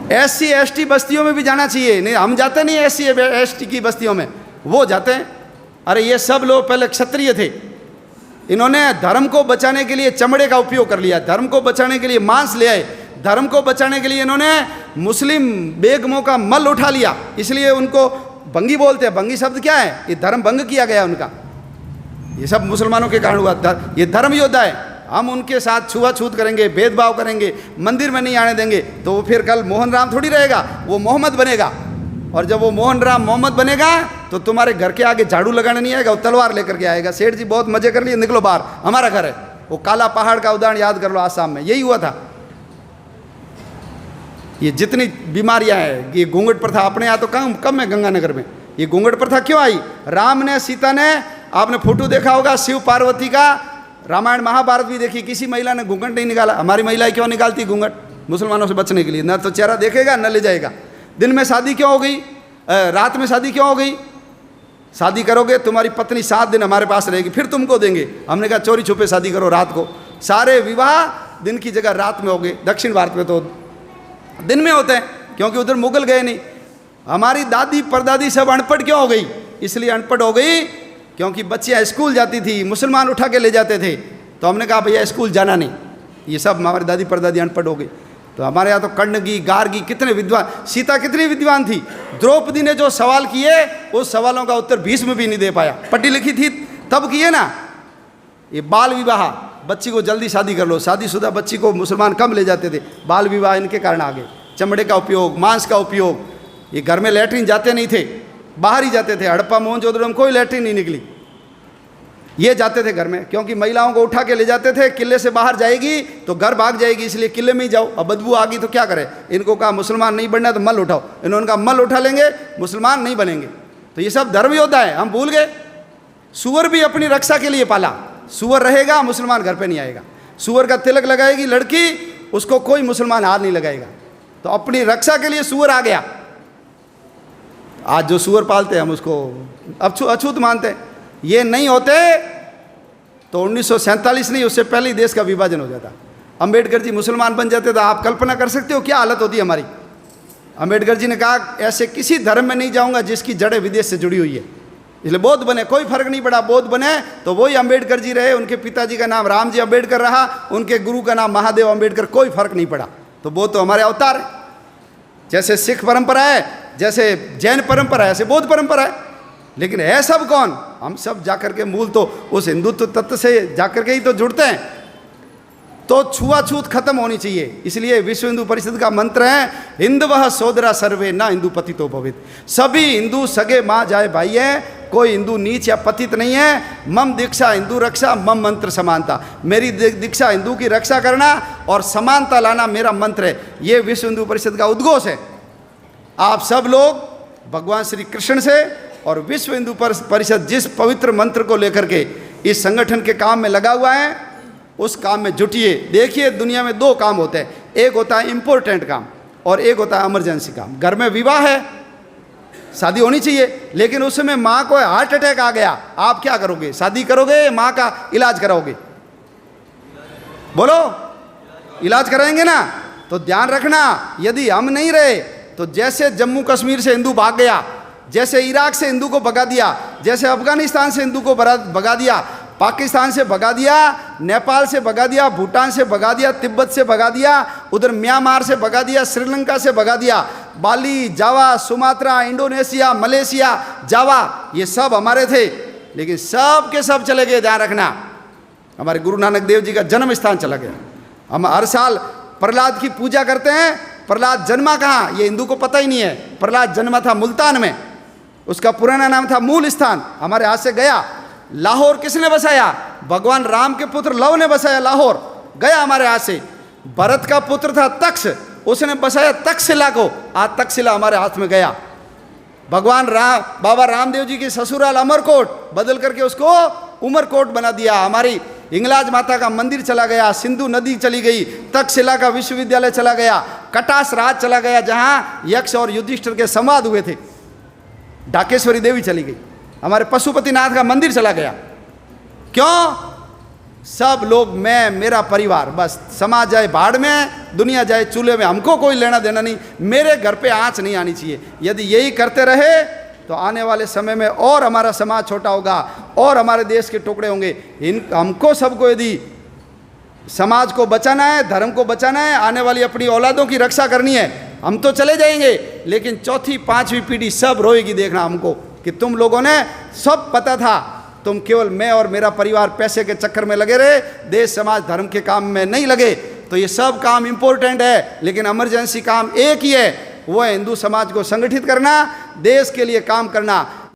SC ST बस्तियों में भी जाना चाहिए। नहीं, हम जाते नहीं SC ST की बस्तियों में, वो जाते हैं। अरे ये सब लोग पहले क्षत्रिय थे, इन्होंने धर्म को बचाने के लिए चमड़े का उपयोग कर लिया, धर्म को बचाने के लिए मांस ले आए, धर्म को बचाने के लिए इन्होंने मुस्लिम बेगमों का मल उठा लिया, इसलिए उनको भंगी बोलते हैं। भंगी शब्द क्या है? ये धर्म भंग किया गया उनका। ये सब मुसलमानों के कारण हुआ। ये धर्म योद्धा है, हम उनके साथ छुआछूत करेंगे, भेदभाव करेंगे, मंदिर में नहीं आने देंगे, तो वो फिर कल मोहन राम थोड़ी रहेगा, वो मोहम्मद बनेगा। और जब वो मोहन राम मोहम्मद बनेगा तो तुम्हारे घर के आगे झाड़ू लगाने नहीं आएगा, वो तलवार लेकर के आएगा। सेठ जी बहुत मजे कर लिए, निकलो बाहर, हमारा घर है। वो काला पहाड़ का उदाहरण याद कर लो, आसाम में यही हुआ था। ये जितनी बीमारियां हैं, ये घूंघट प्रथा अपने यहाँ तो कम है गंगानगर में। ये घूंघट प्रथा क्यों आई? राम ने, सीता ने, आपने फोटो देखा होगा शिव पार्वती का, रामायण महाभारत भी देखी, किसी महिला ने घूंघट नहीं निकाला। हमारी महिलाएं क्यों निकालती घूंघट? मुसलमानों से बचने के लिए। न तो चेहरा देखेगा न ले जाएगा। दिन में शादी क्यों हो गई? रात में शादी क्यों हो गई? शादी करोगे तुम्हारी पत्नी 7 दिन हमारे पास रहेगी, फिर तुमको देंगे। हमने कहा चोरी छुपे शादी करो रात को। सारे विवाह दिन की जगह रात में हो गए। दक्षिण भारत में तो दिन में होते हैं, क्योंकि उधर मुगल गए नहीं। हमारी दादी परदादी सब अनपढ़ क्यों हो गई? इसलिए अनपढ़ हो गई क्योंकि बच्चियाँ स्कूल जाती थी, मुसलमान उठा के ले जाते थे, तो हमने कहा भैया स्कूल जाना नहीं। ये सब हमारी दादी परदादी अनपढ़ हो गई। तो हमारे यहाँ तो कर्णगी, गार्गी, कितने विद्वान, सीता कितनी विद्वान थी। द्रौपदी ने जो सवाल किए उस सवालों का उत्तर भीष्म भी नहीं दे पाया। पढ़ी लिखी थी तब किए ना। ये बाल विवाह, बच्ची को जल्दी शादी कर लो, शादीशुदा बच्ची को मुसलमान कम ले जाते थे। बाल विवाह इनके कारण आ गए। चमड़े का उपयोग, मांस का उपयोग। ये घर में लैट्रिन जाते नहीं थे, बाहर ही जाते थे। हड़प्पा मोहनजोदड़ो में कोई लैट्रिन नहीं निकली, ये जाते थे घर में, क्योंकि महिलाओं को उठा के ले जाते थे। किले से बाहर जाएगी तो घर भाग जाएगी, इसलिए किले में ही जाओ। अब बदबू आ गई तो क्या करें? इनको कहा मुसलमान नहीं बनना तो मल उठाओ। इन्होंने कहा मल उठा लेंगे, मुसलमान नहीं बनेंगे। तो ये सब धर्म योद्धा है, हम भूल गए। सुअर भी अपनी रक्षा के लिए पाला। सुअर रहेगा, मुसलमान घर पे नहीं आएगा। सुअर का तिलक लगाएगी लड़की, उसको कोई मुसलमान हाथ नहीं लगाएगा। तो अपनी रक्षा के लिए सुअर आ गया। आज जो सुअर पालते हैं हम उसको अछूत मानते हैं। ये नहीं होते तो 1947 नहीं, उससे पहले ही देश का विभाजन हो जाता। अंबेडकर जी मुसलमान बन जाते तो आप कल्पना कर सकते हो क्या हालत होती हमारी। अंबेडकर जी ने कहा ऐसे किसी धर्म में नहीं जाऊंगा जिसकी जड़ें विदेश से जुड़ी हुई है। इसलिए बौद्ध बने, कोई फर्क नहीं पड़ा। बौद्ध बने तो वही अंबेडकर जी रहे, उनके पिताजी का नाम रामजी अंबेडकर रहा, उनके गुरु का नाम महादेव अंबेडकर, कोई फर्क नहीं पड़ा। तो बौद्ध तो हमारे अवतार है। जैसे सिख परंपरा है, जैसे जैन परंपरा है, ऐसे बौद्ध परंपरा है। लेकिन है सब कौन? हम सब जाकर के मूल तो उस हिंदुत्व तत्व से जाकर के ही तो जुड़ते हैं। तो छुआछूत खत्म होनी चाहिए। इसलिए विश्व हिंदू परिषद का मंत्र है हिंदवः सोदरा सर्वे ना हिंदू पतितो भवेत्। सभी हिंदू सगे माँ जाए भाई है, कोई हिंदू नीच या पतित नहीं है। मम दीक्षा हिंदू रक्षा, मम मंत्र समानता। मेरी दीक्षा हिंदू की रक्षा करना और समानता लाना मेरा मंत्र है। ये विश्व हिंदू परिषद का उद्घोष है। आप सब लोग भगवान श्री कृष्ण से और विश्व हिंदू परिषद जिस पवित्र मंत्र को लेकर के इस संगठन के काम में लगा हुआ है, उस काम में जुटिए। देखिए दुनिया में 2 काम होते हैं, एक होता है इम्पोर्टेंट काम और एक होता है इमरजेंसी काम। घर में विवाह है, शादी होनी चाहिए, लेकिन उसमें माँ को हार्ट अटैक आ गया, आप क्या करोगे? शादी करोगे, माँ का इलाज कराओगे? बोलो, इलाज कराएंगे ना? तो ध्यान रखना, यदि हम नहीं रहे तो जैसे जम्मू कश्मीर से हिंदू भाग गया, जैसे इराक से हिंदू को भगा दिया, जैसे अफगानिस्तान से हिंदू को भगा दिया, पाकिस्तान से भगा दिया, नेपाल से भगा दिया, भूटान से भगा दिया, तिब्बत से भगा दिया, उधर म्यांमार से भगा दिया, श्रीलंका से भगा दिया, बाली, जावा, सुमात्रा, इंडोनेशिया, मलेशिया, जावा, ये सब हमारे थे, लेकिन सब के सब चले गए। ध्यान रखना, हमारे गुरु नानक देव जी का जन्म स्थान चला गया। हम हर साल प्रहलाद की पूजा करते हैं। प्रहलाद जन्मा कहाँ, ये हिंदू को पता ही नहीं है। प्रहलाद जन्मा था मुल्तान में, उसका पुराना नाम था मूल स्थान, हमारे हाथ से गया। लाहौर किसने बसाया? भगवान राम के पुत्र लव ने बसाया लाहौर, गया हमारे हाथ से। भरत का पुत्र था तक्ष, उसने बसाया तक्षशिला को, आज तक्षशिला हमारे हाथ में गया। भगवान बाबा रामदेव जी की ससुराल अमरकोट बदल करके उसको उमरकोट बना दिया। हमारी हिंगलाज माता का मंदिर चला गया, सिंधु नदी चली गई, तक्षशिला का विश्वविद्यालय चला गया, कटास राज चला गया जहाँ यक्ष और युधिष्ठिर के संवाद हुए थे, ढाकेश्वरी देवी चली गई, हमारे पशुपतिनाथ का मंदिर चला गया। क्यों? सब लोग, मैं, मेरा परिवार, बस समाज जाए भाड़ में, दुनिया जाए चूल्हे में, हमको कोई लेना देना नहीं, मेरे घर पे आँच नहीं आनी चाहिए। यदि यही करते रहे तो आने वाले समय में और हमारा समाज छोटा होगा और हमारे देश के टुकड़े होंगे। हमको सबको यदि समाज को बचाना है, धर्म को बचाना है, आने वाली अपनी औलादों की रक्षा करनी है, हम तो चले जाएंगे लेकिन चौथी पांचवी पीढ़ी सब रोएगी। देखना हमको कि तुम लोगों ने सब पता था, तुम केवल मैं और मेरा परिवार पैसे के चक्कर में लगे रहे, देश समाज धर्म के काम में नहीं लगे। तो ये सब काम इंपॉर्टेंट है, लेकिन इमरजेंसी काम एक ही है, वो है हिंदू समाज को संगठित करना, देश के लिए काम करना।